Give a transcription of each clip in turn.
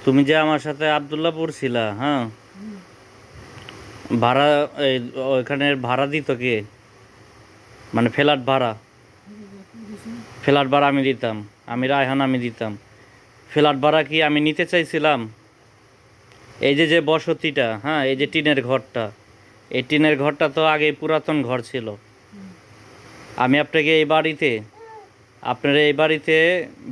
তুমি যে আমার সাথে আব্দুল্লাহপুর ছিলা, হ্যাঁ, ভাড়া এই ওইখানের ভাড়া দিত কে? মানে ফ্ল্যাট ভাড়া, ফ্ল্যাট ভাড়া আমি দিতাম। আমি রায়হান আমি দিতাম। ফ্ল্যাট ভাড়া কি আমি নিতে চাইছিলাম? এই যে যে বসতিটা, হ্যাঁ, এই যে টিনের ঘরটা, এই টিনের ঘরটা তো আগে পুরাতন ঘর ছিল। আমি আপনাকে এই বাড়িতে, আপনার এই বাড়িতে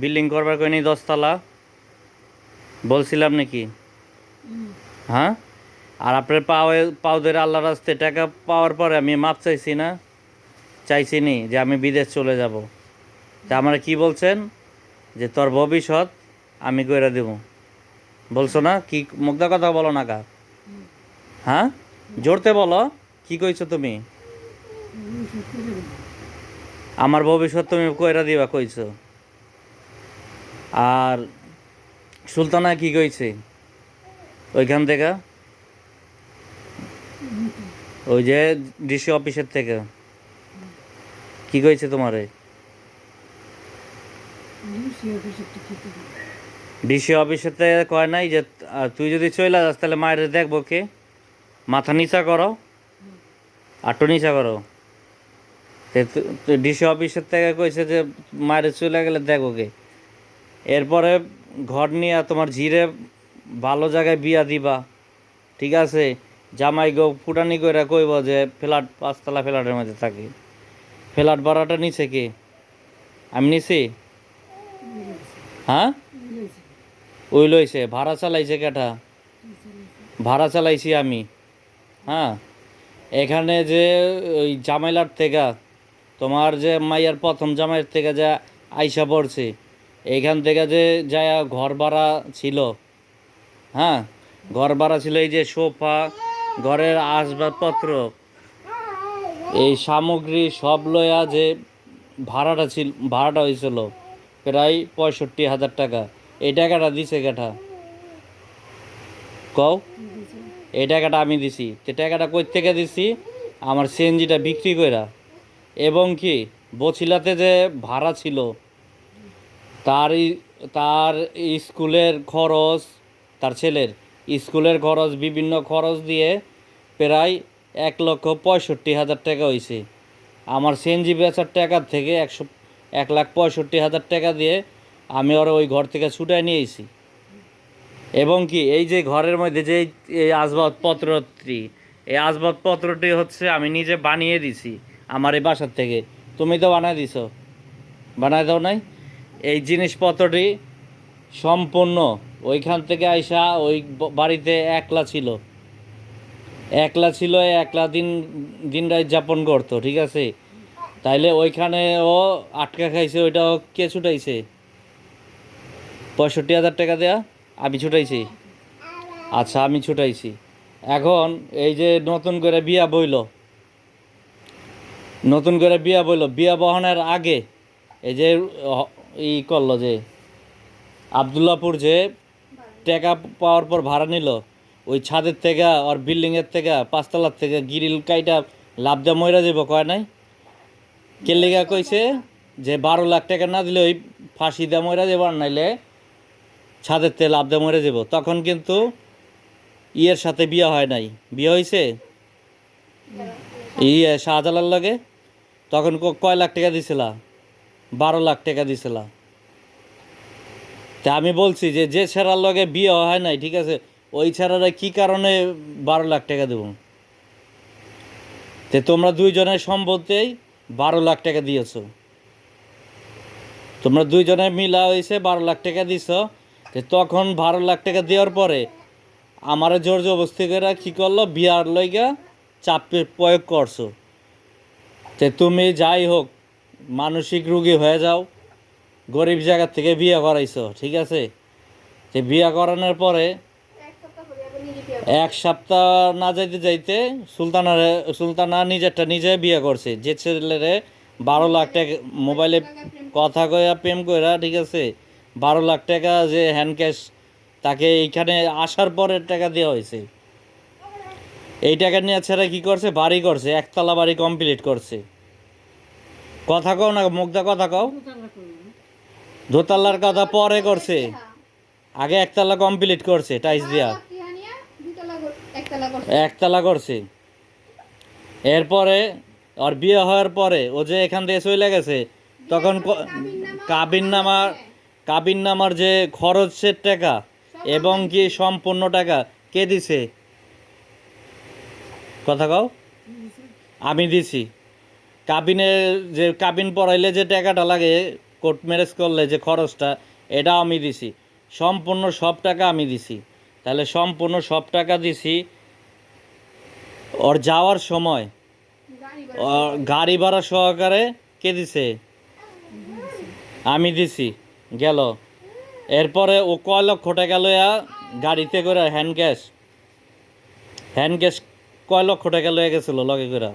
বিল্ডিং করবার কইনি 10 তলা বলছিলাম নাকি? হ্যাঁ, আর আপনার পাও ধরে আল্লাহ রাস্তায় টাকা পাওয়ার পরে আমি মাপ চাইছি না? চাইছি নি যে আমি বিদেশ চলে যাব। তা আমরা কি বলছেন যে তোর ভবিষ্যৎ আমি কইরা দেব, বলছো না? কি মুগ্ধা কথা বলো না কা? হ্যাঁ, জোরতে বলো, কি কইছো তুমি? আমার ভবিষ্যৎ তুমি কইরা দিবা কইছো। আর সুলতানা কি কইছে ওইখান থেকে, ওই যে ডিসি অফিসের থেকে কি কইছে তোমারে? ডিসি অফিসের থেকে কয় নাই যে তুই যদি চলে যাস তাহলে মায়ের দেখবো কে? মাথা নিচা করো, আটু নিচা করো। ডিসি অফিসের থেকে কইছে যে মায়ের চলে গেলে দেখবো কে? এরপরে ঘর নিয়ে তোমার ঝিরে ভালো জায়গায় বিয়া দিবা, ঠিক আছে? জামাই গো ফুটানি কইরা কইব যে ফ্ল্যাট 5 তলা ফ্ল্যাটের মধ্যে থাকি। ফ্ল্যাট ভাড়াটা নিছে কে? আমি নিছি? হ্যাঁ, ওই লইছে। ভাড়া চালাইছে কেটা? ভাড়া চালাইছি আমি। হ্যাঁ, এখানে যে ওই জামাইলার থেকে, তোমার যে মাইয়ার প্রথম জামাইয়ের থেকে যা আইসা পড়ছে, এইখান থেকে যে যা ঘর ভাড়া ছিল, হ্যাঁ, ঘর ভাড়া ছিল এই যে সোফা, ঘরের আসবাবপত্র, এই সামগ্রী সব লয়া যে ভাড়াটা ছিল, ভাড়াটা হয়েছিল প্রায় 65,000 টাকা। এই টাকাটা দিছে কেটা কও? এই টাকাটা আমি দিছি। তো টাকাটা কই থেকে দিছি? আমার সিএনজিটা বিক্রি কইরা। এবং কি বছিলাতে যে ভাড়া ছিল, তার তার স্কুলের খরচ, তার ছেলের স্কুলের খরচ, বিভিন্ন খরচ দিয়ে প্রায় 1,65,000 টাকা হয়েছে। আমার সিএনজি বেচার টাকার থেকে 1,65,000 টাকা দিয়ে আমি ওরা ওই ঘর থেকে ছুটাই নিয়ে এসেছি। এবং কি এই যে ঘরের মধ্যে যে এই আসবাবপত্রটি, এই আসবাবপত্রটি হচ্ছে আমি নিজে বানিয়ে দিছি আমার এই বাসার থেকে। তুমি তো বানাই দিছো, বানাই দাও নাই? এই জিনিসপত্রটি সম্পূর্ণ ওইখান থেকে আইসা ওই বাড়িতে একলা ছিল, একলা ছিল, একলা দিন রাত যাপন করতো, ঠিক আছে? তাইলে ওইখানে ও আটকা খাইছে, ওইটাও কে ছুটাইছে? 65,000 টাকা দেয়া আমি ছুটাইছি। আচ্ছা, আমি ছুটাইছি। এখন এই যে নতুন করে বিয়া বইল, নতুন করে বিয়া বইল, বিয়া বহানের আগে এই যে ই করলো যে আবদুল্লাপুর যে টাকা পাওয়ার পর ভাড়া নিল, ওই ছাদের থেকে আর বিল্ডিংয়ের থেকে 5 তলার থেকে গিরিল কাইটা লাভ দেওয়া মইরা যাব কয় নাই? কেলিগা কইছে যে 12 লাখ টাকা না দিলে ওই ফাঁসি দেওয়া মইরা যাব, আর নাইলে ছাদের থেকে লাভ দেওয়া মরে যাব। তখন কিন্তু ইয়ের সাথে বিয়ে হয় নাই, বিয়ে হয়েছে ইয়ে শাহজালাল লাগে। তখন কয় লাখ টাকা দিছিলা? 12 লাখ টাকা দিছিলা। তা আমি বলছি যে যে ছেড়ার লগে বিয়ে হয় নাই, ঠিক আছে, ওই ছেড়ারা কি কারণে 12 লাখ টাকা দেব? তে তোমরা দুইজনের সম্পত্তিই 12 লাখ টাকা দিয়েছো, তোমরা দুইজনে মিলা হয়েছে 12 লাখ টাকা দিছ। যে তখন 12 লাখ টাকা দেওয়ার পরে আমার জোর জবস্তি করে কী করলো, বিয়ার লইগা চাপ প্রয়োগ করছো। তে তুমি যাই হোক মানসিক রোগী হয়ে যাও, গরিব জায়গার থেকে বিয়ে করাইছো, ঠিক আছে? যে বিয়ে করানোর পরে 1 সপ্তাহ না যাইতে যাইতে সুলতানা নিজেরটা নিজে বিয়ে করছে, যে ছেলেরে 12 লাখ টাকা মোবাইলে কথা কয়া প্রেম কইরা, ঠিক আছে, 12 লাখ টাকা যে হ্যান্ড ক্যাশ তাকে এইখানে আসার পরের টাকা দেওয়া হয়েছে। এই টাকা নিয়ে ছেড়ে কী করছে? বাড়ি করছে, 1 তলা বাড়ি কমপ্লিট করছে। কথা কও না মুগ্ধা, কথা কও। দোতলার কথা পরে করছে, আগে একতলা কমপ্লিট করছে টাইলস দিয়া, একতলা করছে। এরপরে ওর বিয়ে হওয়ার পরে ও যে এখান থেকে চলে গেছে, তখন কাবিন নামার যে খরচের টাকা এবং কি সম্পূর্ণ টাকা কে দিছে? কথা কও। আমি দিছি। কাবিন পড়াইলে যে টাকাটা লাগে, কোর্ট ম্যারেজ করলে যে খরচটা, এটা আমি দিছি। সম্পূর্ণ সব টাকা আমি দিছি। তাহলে সম্পূর্ণ সব টাকা দিছি। ওর যাওয়ার সময় গাড়ি ভাড়া সহকারে কে দিছে? আমি দিছি। গেল। এরপরে ও কয় লক্ষ টাকা লইয়া গাড়িতে করে হ্যান্ড গ্যাস কয় লক্ষ টাকা লইয়া গেছিল লগে করে?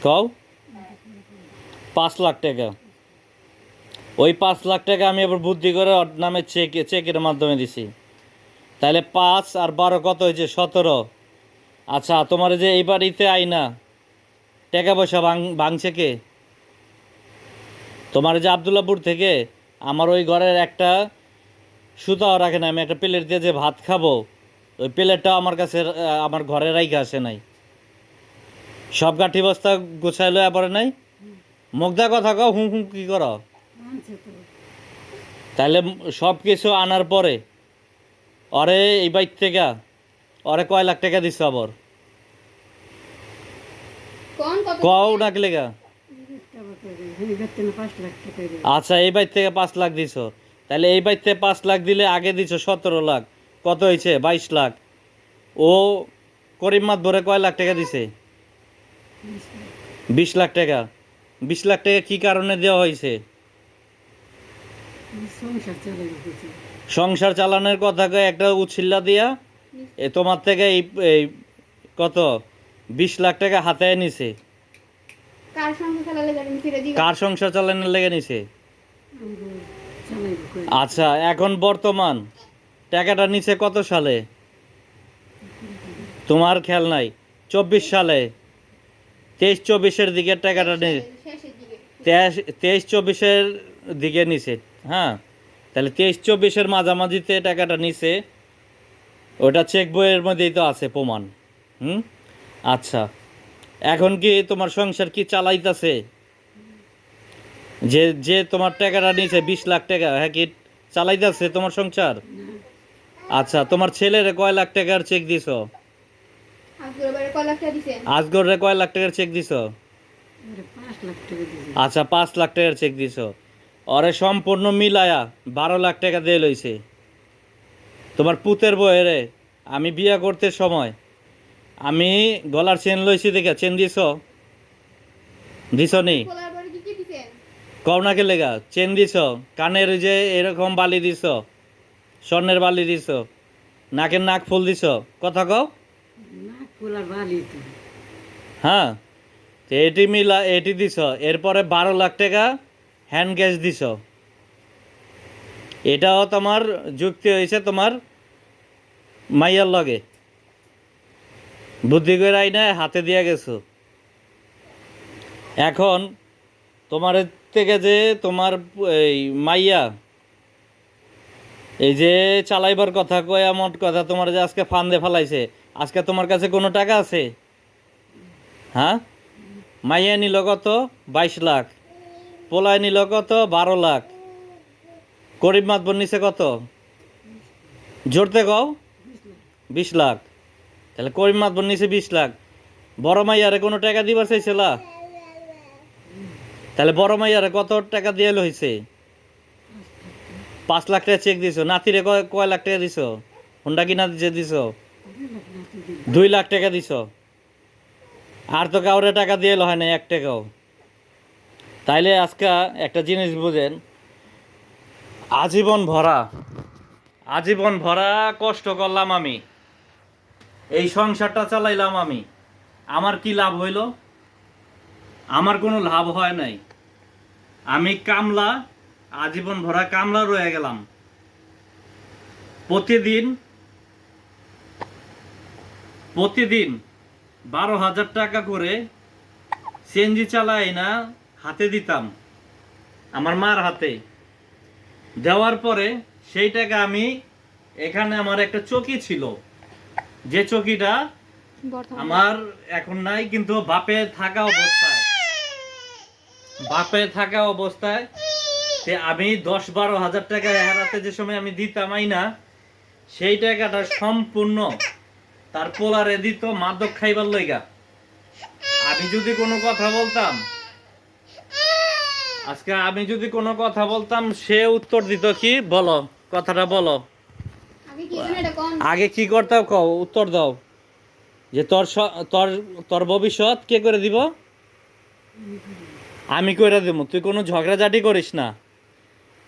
কও। 5 লাখ টাকা। ওই 5 লাখ টাকা আমি আবার বুদ্ধি করে ওর নামে চেকের মাধ্যমে দিছি। তাহলে 5 আর 12 কত হয়েছে? 17। আচ্ছা, তোমার যে এই বাড়িতে আইনা টাকা পয়সা ভাঙছে কে? তোমার যে আবদুল্লাপুর থেকে আমার ওই ঘরের একটা সুতাও রাখে না, আমি একটা প্লেট দিয়ে যে ভাত খাবো, ওই প্লেটটাও আমার কাছে আমার ঘরে রাইখে আসে নাই। সব গাঠি বস্তা গুছাই লয়া পড়ে নাই। মুগ্ধা কথা কও, হুঁ হুঁ কি করো? তাহলে সব কিছু আনার পরে ওরে এই বাইক থেকে ওরে কয় লাখ টাকা দিছ আবার? কও না কি লেগা? আচ্ছা, এই বাইক থেকে 5 লাখ দিছ। তাহলে এই বাইক থেকে 5 লাখ দিলে আগে দিছ 17 লাখ। কত হয়েছে? 22 লাখ। ও করিম মাত ভরে কয় লাখ টাকা দিছে? 20 লাখ টাকা। 20 লাখ টাকা কি কারণে দেওয়া হয়েছে? সংসার চালানোর কথা কয়ে একটা উচ্ছিল্লা দিয়া তোমার থেকে এই কত 20 লাখ টাকা হাতে নিছে। কার সংসার চালানোর লেগে নিছে? আচ্ছা, এখন বর্তমান টাকাটা নিছে কত সালে? তোমার খেয়াল নাই। 24 সালে, 23-24-এর দিকে টাকাটা নেই, 23-24-এর দিকে নিছে। হ্যাঁ, তাহলে 23-24-এর মাঝামাঝিতে টাকাটা নিছে। ওটা চেক বইয়ের মধ্যেই তো আছে প্রমাণ। আচ্ছা, এখন কি তোমার সংসার কি চালাইতেছে? যে যে তোমার টাকাটা নিছে 20 লাখ টাকা, হ্যাঁ কি চালাইতেছে তোমার সংসার? আচ্ছা, তোমার ছেলেরে কয় লাখ টাকার চেক দিছ? আজগরে কয় লাখ টাকার চেক দিছ? আচ্ছা, 5 লাখ টাকার চেক দিছ। ওরে সম্পূর্ণ মিলায়া 12 লাখ টাকা দিয়ে লইছে। তোমার পুতের বউয়েরে আমি বিয়া করতে সময় আমি গলার চেন লইছি, দেখে চেন দিছ? দিছ নি? কও না কে লেগা? চেন দিছ? কানের যে এরকম বালি দিছ? স্বর্ণের বালি দিছ? নাকের নাক ফুল দিছ? কথা কও। হ্যাঁ, তো এটি দিছ। এরপরে 12 লাখ টাকা হ্যান্ড গ্যাস দিছ। এটাও তোমার যুক্তি হয়েছে তোমার মাইয়ার লগে বুদ্ধি করে আইনা হাতে দিয়ে গেছো। এখন তোমার থেকে যে তোমার এই মাইয়া এই যে চালাইবার কথা কয়, এমন কথা তোমার যে আজকে ফান্দে ফেলাইছে, আজকে তোমার কাছে কোনো টাকা আছে? হ্যাঁ, মাইয়া নিল কত? 22 লাখ। পোলায় নিল কত? 12 লাখ। গরিব মাতবর নিছে কত? জোরতে কও। 20 লাখ। তাহলে করিম মাতবর নিছে 20 লাখ। বড় মাইয়ারে কোনো টাকা দিবার চাইছিল? তাহলে বড় মাইয়ারে কত টাকা দিয়ে হয়েছে? 5 লাখ টাকা চেক দিছো। নাতিরে কয় লাখ টাকা দিছো? হুন্ডা কিনা যে দিছো? 2 লাখ টাকা দিছো। আর তো কাউরে টাকা দিয়ে হয় না 1 টাকাও। তাইলে আজকে একটা জিনিস বুঝেন, আজীবন ভরা কষ্ট করলাম আমি, এই সংসারটা চালাইলাম আমি, আমার কি লাভ হইল? আমার কোনো লাভ হয় নাই। আমি কামলা, আজীবন ভরা কামলা রয়ে গেলাম। প্রতিদিন 12,000 টাকা করে সিএনজি চালাই না হাতে দিতাম, আমার মার হাতে। দেওয়ার পরে সেই টাকা আমি এখানে আমার একটা চকি ছিল, যে চকিটা আমার এখন নাই, কিন্তু বাপে থাকা অবস্থায় আমি 10-12 হাজার টাকা হারাতে যে সময় আমি দিতাম না, সেই টাকাটা সম্পূর্ণ তার পোলারে দিত মাদক খাইবার লইগা। আমি যদি কোনো কথা বলতাম, আজকে আমি যদি কোনো কথা বলতাম, সে উত্তর দিত কি, বলো কথাটা বলো আগে কি করতাম, কও উত্তর দাও, যে তোর তোর ভবিষ্যৎ কে করে দিব? আমি করে দেবো, তুই কোনো ঝগড়াঝাটি করিস না।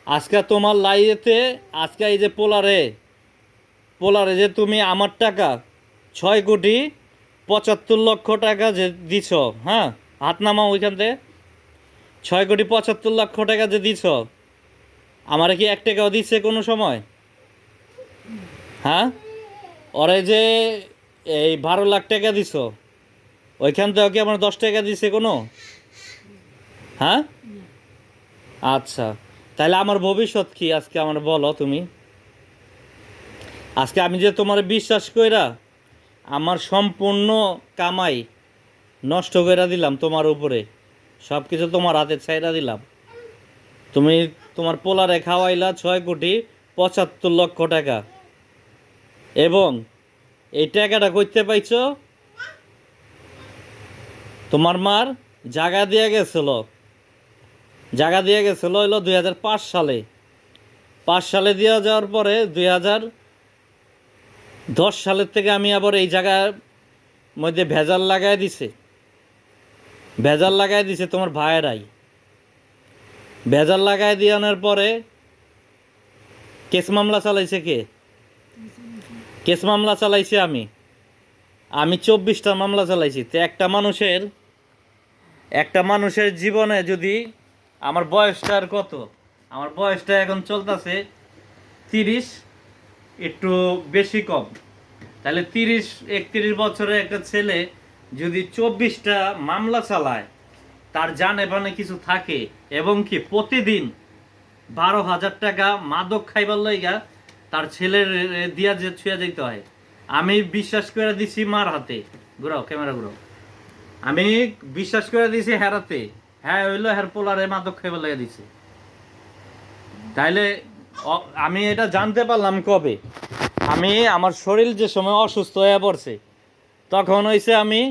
আজকে তোমার লাইতে আজকে এই যে পোলারে যে তুমি আমার টাকা 6,75,00,000 টাকা যে দিছ, হ্যাঁ হাত নামাও ওইখান থেকে, 6,75,00,000 টাকা যে দিছ, আমারে কি 1 টাকাও দিচ্ছে কোনো সময়? হ্যাঁ, ওরে যে এই 12 লাখ টাকা দিছ, ওইখান থেকে কি আমার 10 টাকা দিছে কোনো? হ্যাঁ, আচ্ছা, তাহলে আমার ভবিষ্যৎ কি আজকে আমার বলো তুমি? আজকে আমি যে তোমার বিশ্বাস কইরা আমার সম্পূর্ণ কামাই নষ্ট করে দিলাম তোমার উপরে, সব কিছু তোমার হাতে ছাইরা দিলাম, তুমি তোমার পোলারে খাওয়াইলা 6,75,00,000 টাকা, এবং এই টাকাটা করতে পাইছো তোমার মার জায়গা দিয়ে গেছিল হইলো 2005 সালে। 5 সালে দিয়ে যাওয়ার পরে 2010 সালের থেকে আমি আবার এই জায়গার মধ্যে ভেজাল লাগাই দিছে তোমার ভাইয়েরাই। ভেজাল লাগাই দিয়ানোর পরে কেস মামলা চালাইছে কে? কেস মামলা চালাইছি আমি 24টা মামলা চালাইছি। তো একটা মানুষের জীবনে যদি আমার বয়সটা আর কত, আমার বয়সটা এখন চলতেছে 30, একটু বেশি কম, তাহলে 30-31 বছরের একটা ছেলে যদি 24টা মামলা চালায়, তার জানে বানে কিছু থাকে, এবং কি প্রতিদিন 12,000 টাকা মাদক খাইবার লইগা তার ছেলের দিয়া যে ছুঁয়া যাইতে হয়। আমি বিশ্বাস করে দিছি মার হাতে, ঘুরাও ক্যামেরা ঘুরাও, আমি বিশ্বাস করে দিছি হেরাতে, হ্যাঁ হইলো হের পোলারে মাদক খাইবার লইয়া দিছে। তাইলে আমি এটা জানতে পারলাম কবে? আমি আমার শরীর যে সময় অসুস্থ হয়ে পড়ছে, তখন হইছে আমি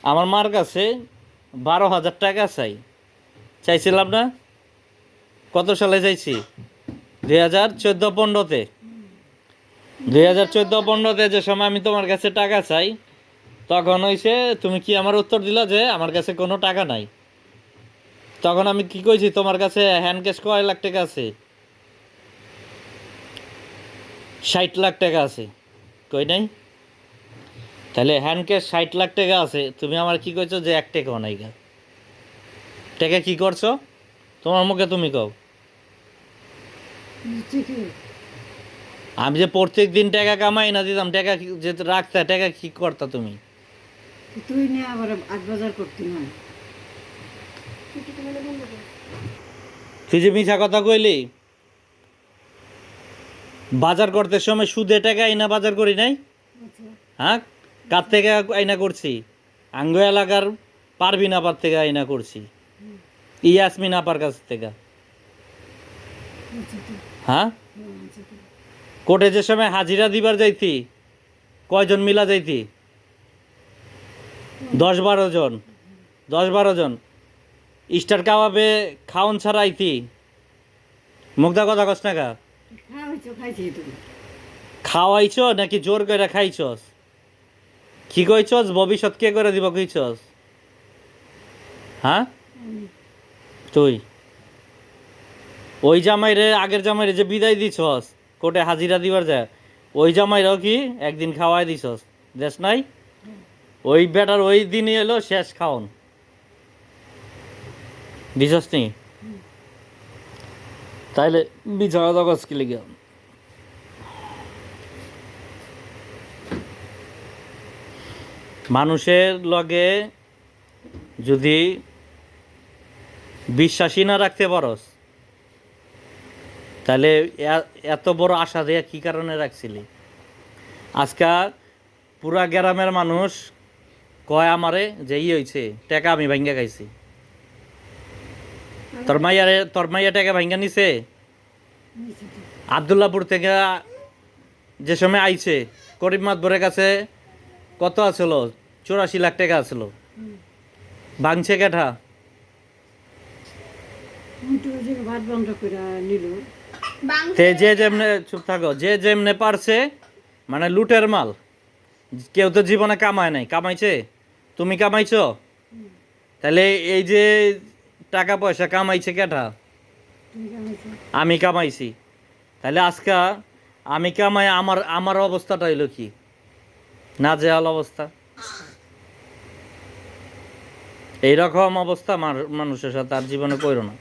আমার মার কাছে 12,000 টাকা চাইছিলাম না? কত সালে চাইছি? 2014-15-তে। 2014-15-তে যে সময় আমি তোমার কাছে টাকা চাই, তখন হইছে তুমি কি আমার উত্তর দিলা যে আমার কাছে কোনো টাকা নাই। তখন আমি কি কইছি, তোমার কাছে হ্যান্ড ক্যাশ কয় লাখ টাকা আছে? 60 লাখ টাকা আছে, কই নাই? তাহলে হ্যান্ড ক্যাশ 60 লাখ টাকা আছে, তুমি আমার কি কইছো যে 1 টাকাও নাই গা? টাকা কি করছো তোমার মুখে তুমি কও? আমি যে প্রত্যেক দিন টাকা কামাই না দিতাম, টাকা যে রাখতা, টাকা কি করতা তুমি? তুই নিয়ে আবার আট বাজার করতি না। তুই যে মিছা কথা কইলি, বাজার করতে সময় সুদে টাকা আইনা বাজার করি নাই? হ্যাঁ, কার থেকে আইনা করছি? আঙ্গ এলাকার পারবিন আপার থেকে আইনা করছি, ইয়াসমিন আপার কাছ থেকে। হ্যাঁ, কোর্টে যে সময় হাজিরা দিবার যাইতি, কয়জন মিলা যাইতি? 10-12 জন। 10-12 জন স্টার কাবাবে খাওন ছাড়া আইতি। মুগ্ধা কথা কস না কা? খাওয়াইছ নাকি জোর করে খাইছস? কি কইছস ভবিষ্যৎ কে করে দিব কইছস? হ্যাঁ, তুই ওই জামাইরে, আগের জামাইরে যে বিদায় দিছস কোর্টে হাজিরা দিবার যায়, ওই জামাইরাও কি একদিন খাওয়াই দিছস? দেশ নাই? ওই বেটার ওই দিনই এলো শেষ খাওন, দিছস নি? তাইলে বিছানা দগজ কি লিগে? মানুষের লগে যদি বিশ্বাসী না রাখতে পারস, তাহলে এত বড় আশা দিয়ে কি কারণে রাখছিলি? আজকা পুরা গ্রামের মানুষ কয় আমারে যে হয়েছে টাকা আমি ভাঙ্গা খাইছি। তোর মাইয়া টাকা ভাঙ্গা নিছে। নিচে তো। আবদুল্লাপুর থেকে যে সময় আইছে করিম মাতবরের কাছে কত আছিল? 84 লাখ টাকা আছিল। হুম। ভাঙছে কেঠা? উল্টো যে ভাত বন্ধ করে নিল। তে যে যেমনে চুপ থাকো, যে যেমনে পারছে মানে লুটের মাল। কেউ তো জীবনে কামায় নাই, কামাইছে? তুমি কামাইছো? তাহলে এই যে টাকা পয়সা কামাইছে কেঠা? তুমি জানাইছো। আমি কামাইছি। তাহলে আজকা আমি কামাই আমার আমার অবস্থাটা হইলো কি? নাজেহাল অবস্থা। এইরকম অবস্থা মানুষের সাথে আর জীবনে কইরো না।